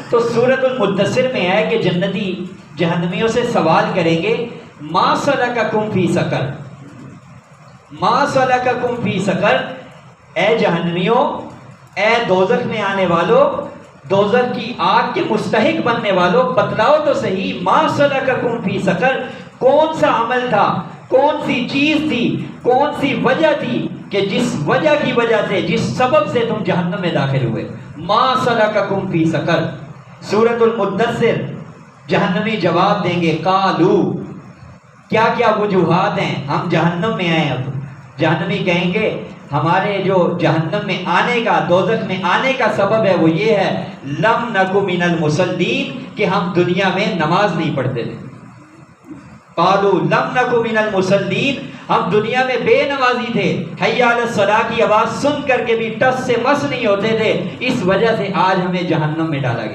تو سورۃ المدثر میں ہے کہ جنتی جہنمیوں سے سوال کریں گے ما سلککم فی سقر، ما سلککم فی سقر، اے جہنمیوں، اے دوزخ میں آنے والوں، دوزخ کی آگ کے مستحق بننے والوں، بتلاؤ تو صحیح ما سلککم فی سقر، کون سا عمل تھا، کون سی چیز تھی، کون سی وجہ تھی کہ جس وجہ کی وجہ سے، جس سبب سے تم جہنم میں داخل ہوئے۔ ما سلککم فی سقر۔ سورۃ المدثر، جہنمی جواب دیں گے قالو، کیا کیا وجوہات ہیں ہم جہنم میں آئے۔ اب جہنمی کہیں گے ہمارے جو جہنم میں آنے کا، دوزخ میں آنے کا سبب ہے وہ یہ ہے لم نکو من المصلین، کہ ہم دنیا میں نماز نہیں پڑھتے تھے۔ قالو لم نکو من المصلین، ہم دنیا میں بے نمازی تھے، حی علی الصلاۃ کی آواز سن کر کے بھی ٹس سے مس نہیں ہوتے تھے، اس وجہ سے آج ہمیں جہنم میں ڈالا گیا۔